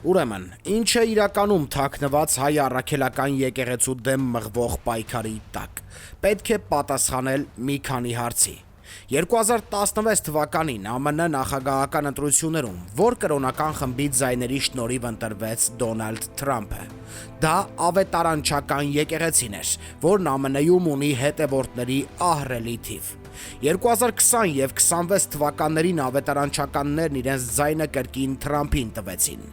Ուրեմն, ինչ է իրականում թաքնված հայ առաքելական եկեղեցու դեմ մղվող պայքարի տակ։ Պետք է պատասխանել մի քանի հարցի։ 2016 թվականին ԱՄՆ նախագահական ընտրություններում որ կրոնական խմբի ձայների շնորհիվ ընտրվեց Դոնալդ Թրամփը։ Դա ավետարանչական եկեղեցին էր, որն ԱՄՆ-ում ունի հետևորդների ահռելի թիվ։ 2020 եւ 26 թվականներին ավետարանչականներն իրենց ձայնը կրկին Թրամփին տվեցին։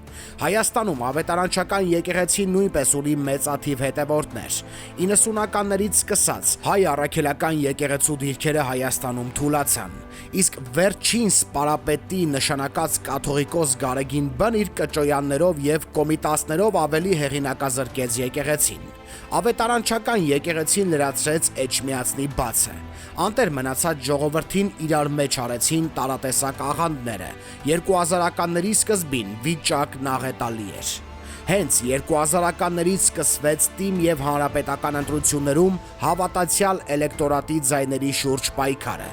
Հայաստանում ավետարանչական եկեղեցին նույնպես ունի մեծաթիվ հետևորդներ։ 90-ականներից սկսած հայ առաքելական եկեղեցու դիրքերը Հայաստանում թուլացան, իսկ վերջին սպարապետի նշանակած կաթողիկոս Գարեգին Բն իր կճոյաններով եւ կոմիտասներով ավելի հեղինակազրկեց եկեղեցին։ Ավետարանչական եկեղեցին լրացրեց Էջմիածնի բացը։ Անտեր մնացած ժողովրդին իրար մեջ արեցին տարատեսակ աղանդները։ 2000-ականների սկզբին վիճակն աղետալի էր։ Հենց 2000-ականներից սկսվեց ՏԻՄ եւ հանրապետական ընտրություններում հավատացյալ էլեկտորատի ձայների շուրջ պայքարը։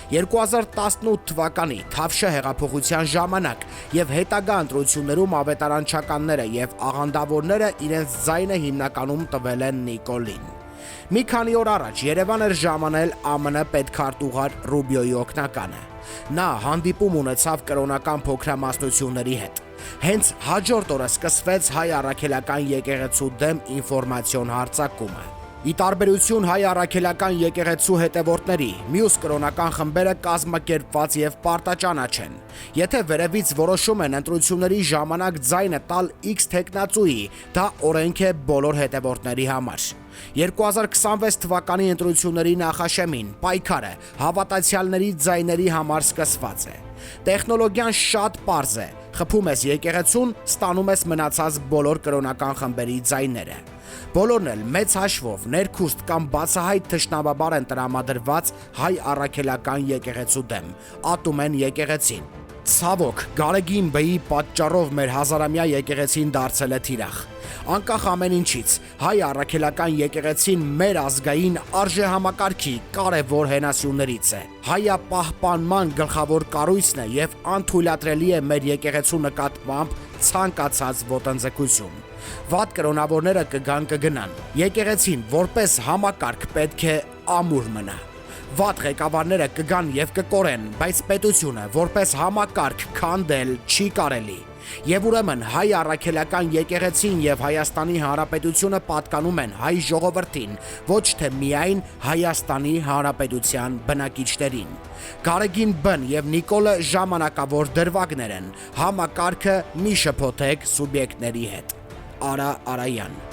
2018 թվականի Թավշյա հեղափոխության ժամանակ եւ հետագա ընտրություններում ավետարանչականները եւ աղանդավորները իրենց ձայնը հիմնականում տվել են Նիկոլին։ Մի քանի օր առաջ Երևան էր ժամանել ԱՄՆ պետքարտուղար Ռուբիոյի օգնականը։ Նա հանդիպում ունեցավ կրոնական փոքրամասնությունների հետ։ Հենց հաջորդ օրը սկսվեց հայ առաքելական եկեղեցու դեմ ինֆորմացիոն հարձակումը։ Ի տարբերություն հայ առաքելական եկեղեցու հետևորդների, մյուս կրոնական խմբերը կազմակերպված եւ պարտաճանաչ են։ Եթե վերևից որոշում են ընտրությունների ժամանակ ձայնը տալ X թեկնածուի, դա օրենք է բոլոր հետևորդների համար։ 2026 թվականի ընտրությունների նախաշեմին պայքարը հավատացյալների ձայների համար սկսված է։ Տեխնոլոգիան շատ պարզ է։ Խփում ես եկեղեցուն, ստանում ես մնացած բոլոր կրոնական խմբերի ձայները։ Բոլորն էլ մեծ հաշվով ներքուստ կամ բացահայտ թշնամաբար են տրամադրված հայ առաքելական եկեղեցու դեմ, ատում են եկեղեցին։ Ցավոք, Գարեգին Բեի պատճառով մեր հազարամյա եկեղեցին դարձել է թիրախ։ Անկախ ամեն ինչից, հայ առաքելական եկեղեցին մեր ազգային արժեհամակարգի կարևոր հենասյուներից է։ Հայապահպանման գլխավոր կառույցն է եւ անթույլատրելի է մեր եկեղեցու նկատմամբ ցանկացած ոտնձգություն։ Վատ կրոնավորները կգնան։ Եկեղեցին որպես համակարգ պետք է ամուր մնա։ Վատ ղեկավարները կգան եւ կկորեն, բայց պետությունը որպես համակարգ քանդել չի կարելի։ Եվ ուրեմն հայ առաքելական եկեղեցին եւ Հայաստանի Հանրապետությունը պատկանում են հայ ժողովրդին, ոչ թե միայն Հայաստանի Հանրապետության բնակիչներին։ Գարեգին Բն եւ Նիկոլը ժամանակավոր դրվագներ են։ Համակարգը մի շփոթեք սուբյեկտների հետ։ Արա Արայան